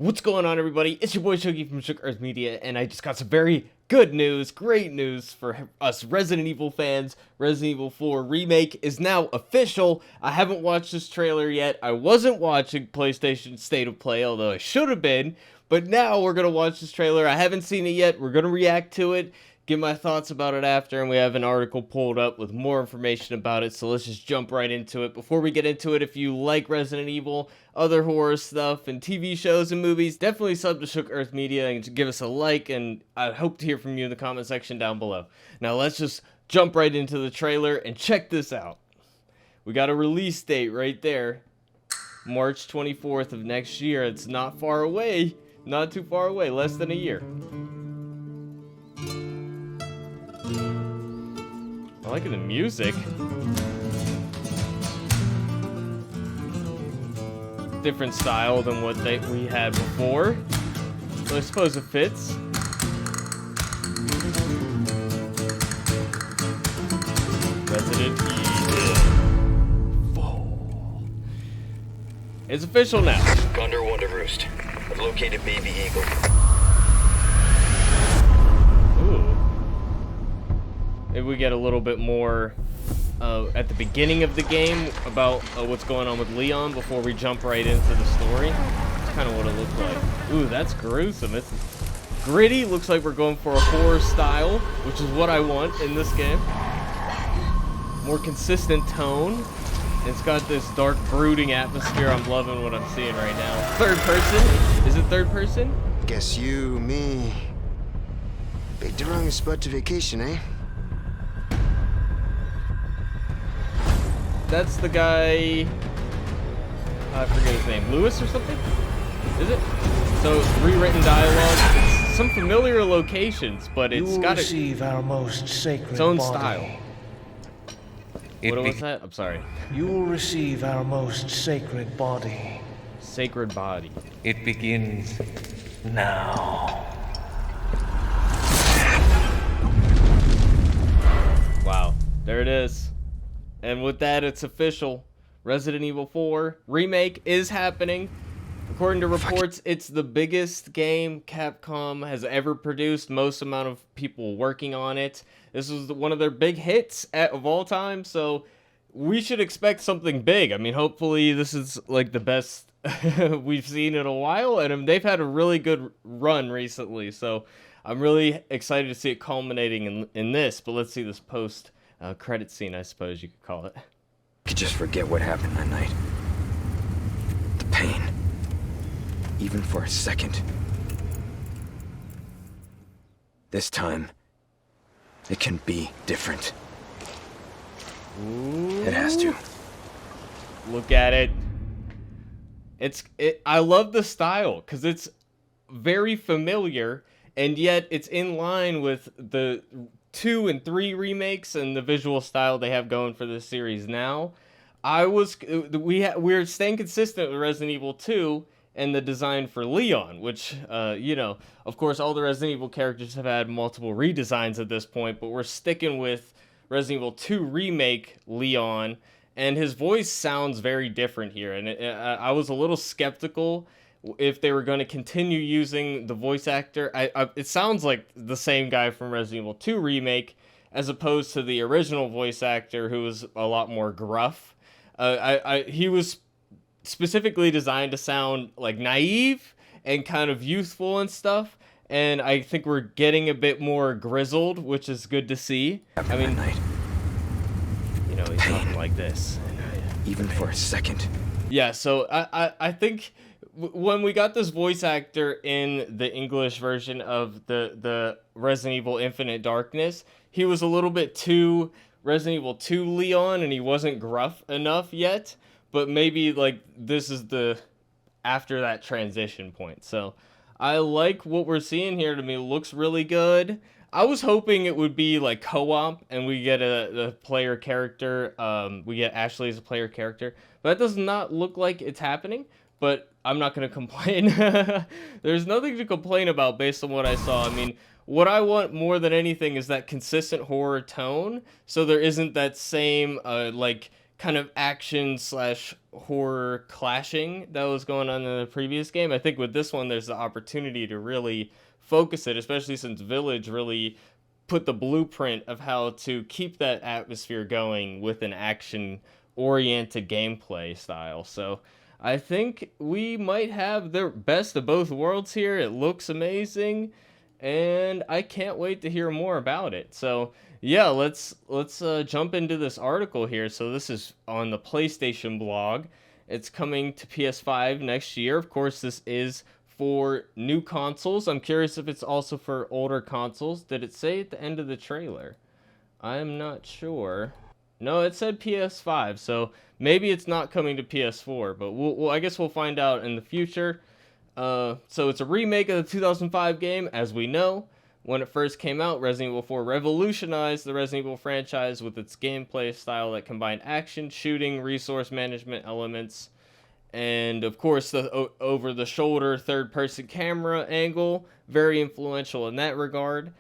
What's going on, everybody? It's your boy Shuggy from Shook Earth Media, and I just got some very good news, great news for us Resident Evil fans. Resident Evil 4 Remake is now official. I haven't watched this trailer yet. I wasn't watching PlayStation State of Play, although I should have been. But now we're going to watch this trailer. I haven't seen it yet. We're going to react to it, give my thoughts about it after, and we have an article pulled up with more information about it, so let's just jump right into it. Before we get into it, if you like Resident Evil, other horror stuff, and TV shows and movies, definitely sub to Shook Earth Media and give us a like, and I hope to hear from you in the comment section down below. Now let's just jump right into the trailer and check this out. We got a release date right there, March 24th of next year. It's not far away, not too far away, less than a year. I like the music. Different style than what we had before. But I suppose it fits. Resident Evil 4. It's official now. Condor 1 to Roost. I've located Baby Eagle. Maybe we get a little bit more at the beginning of the game about what's going on with Leon before we jump right into the story. That's kind of what it looked like. Ooh, that's gruesome. It's gritty. Looks like we're going for a horror style, which is what I want in this game. More consistent tone. It's got this dark, brooding atmosphere. I'm loving what I'm seeing right now. Third person? Is it third person? Guess you, me, picked the wrong spot to vacation, eh? That's the guy, I forget his name, Lewis or something? Is it? So, rewritten dialogue. It's some familiar locations, but it's got its own style. What was that? I'm sorry. You will receive our most sacred body. Sacred body. It begins now. Wow, there it is. And with that, it's official. Resident Evil 4 Remake is happening. According to reports, it's the biggest game Capcom has ever produced. Most amount of people working on it. This was one of their big hits of all time, so we should expect something big. I mean, hopefully this is like the best we've seen in a while, and they've had a really good run recently, so I'm really excited to see it culminating in this. But let's see this post credit scene, I suppose you could call it. I could just forget what happened that night. The pain. Even for a second. This time, it can be different. Ooh. It has to. Look at it. I love the style because it's very familiar, and yet it's in line with the 2 and 3 remakes and the visual style they have going for this series now. We're staying consistent with Resident Evil 2 and the design for Leon, which, you know, of course, all the Resident Evil characters have had multiple redesigns at this point, but we're sticking with Resident Evil 2 Remake Leon, and his voice sounds very different here, and I was a little skeptical if they were going to continue using the voice actor. It sounds like the same guy from Resident Evil 2 Remake, as opposed to the original voice actor, who was a lot more gruff. He was specifically designed to sound like naive and kind of youthful and stuff, and I think we're getting a bit more grizzled, which is good to see. I mean, you know, he's talking like this. Even for a second. Yeah, so I think when we got this voice actor in the English version of the Resident Evil Infinite Darkness, he was a little bit too Resident Evil 2 Leon, and he wasn't gruff enough yet, but maybe like this is the after that transition point. So I like what we're seeing here. To me, it looks really good. I was hoping it would be like co-op and we get a player character. We get Ashley as a player character, but that does not look like it's happening. But I'm not going to complain. There's nothing to complain about based on what I saw. I mean, what I want more than anything is that consistent horror tone, so there isn't that same like kind of action slash horror clashing that was going on in the previous game. I think with this one, there's the opportunity to really focus it, especially since Village really put the blueprint of how to keep that atmosphere going with an action oriented gameplay style. So I think we might have the best of both worlds here. It looks amazing, and I can't wait to hear more about it. So yeah, let's jump into this article here. So this is on the PlayStation blog. It's coming to PS5 next year. Of course, this is for new consoles. I'm curious if it's also for older consoles. Did it say at the end of the trailer? I'm not sure. No, it said PS5, so maybe it's not coming to PS4, but I guess we'll find out in the future. So it's a remake of the 2005 game, as we know. When it first came out, Resident Evil 4 revolutionized the Resident Evil franchise with its gameplay style that combined action, shooting, resource management elements, and of course the over-the-shoulder third-person camera angle, very influential in that regard.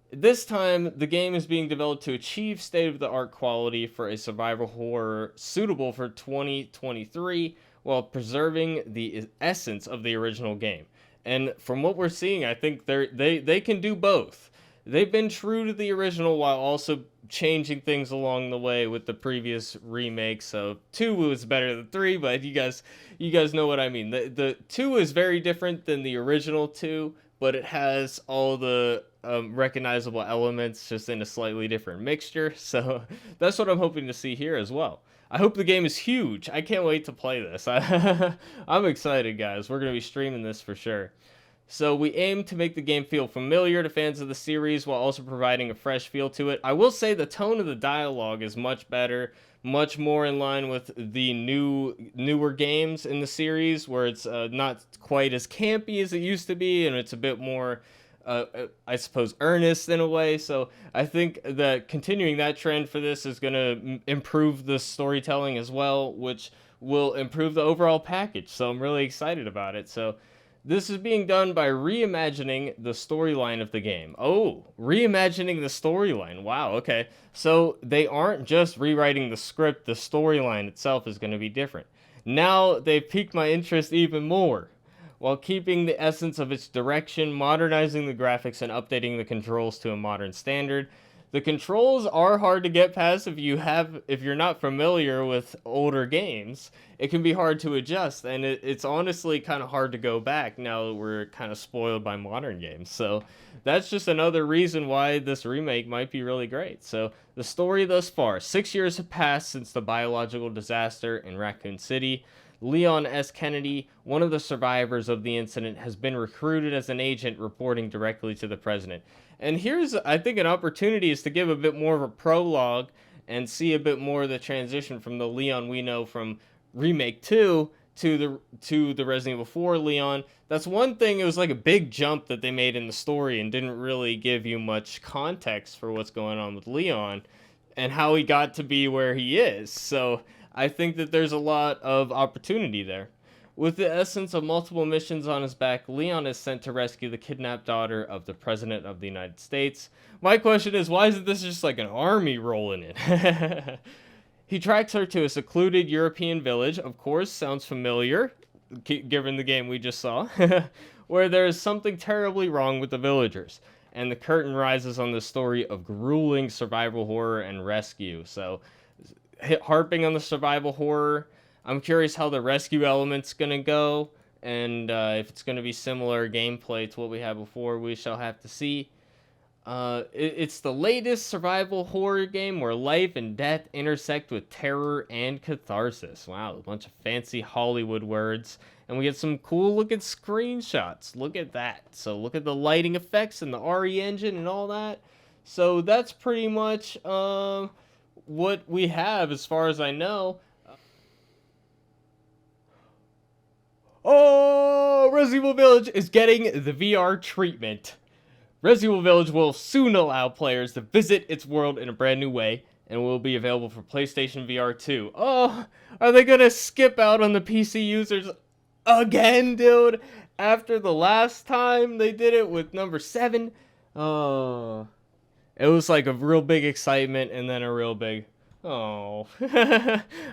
This time, the game is being developed to achieve state-of-the-art quality for a survival horror suitable for 2023 while preserving the essence of the original game. And from what we're seeing, I think they can do both. They've been true to the original while also changing things along the way with the previous remake. So 2 was better than 3, but you guys know what I mean. The 2 is very different than the original 2, but it has all the recognizable elements just in a slightly different mixture. So that's what I'm hoping to see here as well. I hope the game is huge. I can't wait to play this. I'm excited, guys. We're going to be streaming this for sure. So we aim to make the game feel familiar to fans of the series while also providing a fresh feel to it. I will say the tone of the dialogue is much better, much more in line with the newer games in the series, where it's not quite as campy as it used to be, and it's a bit more, I suppose, earnest in a way. So I think that continuing that trend for this is going to improve the storytelling as well, which will improve the overall package. So I'm really excited about it. So this is being done by reimagining the storyline of the game. Oh, reimagining the storyline. Wow, okay. So they aren't just rewriting the script, the storyline itself is going to be different. Now they've piqued my interest even more. While keeping the essence of its direction, modernizing the graphics, and updating the controls to a modern standard. The controls are hard to get past if you're not familiar with older games. It can be hard to adjust, and it's honestly kind of hard to go back now that we're kind of spoiled by modern games. So that's just another reason why this remake might be really great. So the story thus far: 6 years have passed since the biological disaster in Raccoon City. Leon S. Kennedy, one of the survivors of the incident, has been recruited as an agent reporting directly to the president. And here's, I think, an opportunity is to give a bit more of a prologue and see a bit more of the transition from the Leon we know from Remake 2 to the Resident Evil 4 Leon. That's one thing, it was like a big jump that they made in the story and didn't really give you much context for what's going on with Leon and how he got to be where he is. So I think that there's a lot of opportunity there. With the essence of multiple missions on his back, Leon is sent to rescue the kidnapped daughter of the President of the United States. My question is, why isn't this just like an army rolling in? He tracks her to a secluded European village, of course, sounds familiar, given the game we just saw, where there is something terribly wrong with the villagers. And the curtain rises on the story of grueling survival horror and rescue. So, harping on the survival horror, I'm curious how the rescue element's gonna go, and if it's gonna be similar gameplay to what we had before, we shall have to see. It's the latest survival horror game where life and death intersect with terror and catharsis. Wow, a bunch of fancy Hollywood words, and we get some cool looking screenshots. Look at that. So look at the lighting effects and the RE engine and all that. So that's pretty much what we have as far as I know. Oh, Resident Evil Village is getting the VR treatment. Resident Evil Village will soon allow players to visit its world in a brand new way and will be available for PlayStation VR 2. Oh, are they gonna skip out on the PC users again, dude? After the last time they did it with number 7? Oh, it was like a real big excitement and then a real big Oh,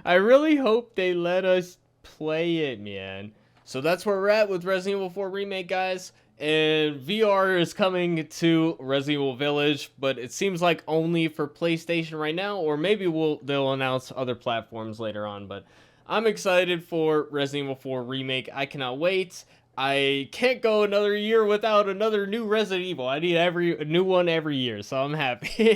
I really hope they let us play it, man. So that's where we're at with Resident Evil 4 Remake, guys. And VR is coming to Resident Evil Village, but it seems like only for PlayStation right now, or maybe they'll announce other platforms later on. But I'm excited for Resident Evil 4 Remake. I cannot wait. I can't go another year without another new Resident Evil. I need a new one every year, so I'm happy.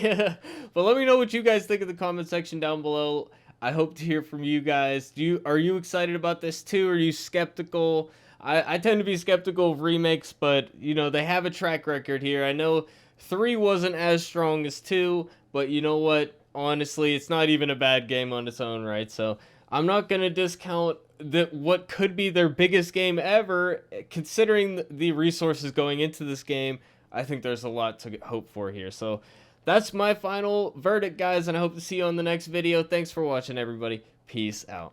But let me know what you guys think in the comment section down below. I hope to hear from you guys. Are you excited about this too? Are you skeptical? I tend to be skeptical of remakes, but you know, they have a track record here. I know 3 wasn't as strong as 2, but you know what? Honestly, it's not even a bad game on its own, right? So I'm not gonna discount what could be their biggest game ever, considering the resources going into this game. I think there's a lot to hope for here. So that's my final verdict, guys, and I hope to see you on the next video. Thanks for watching, everybody. Peace out.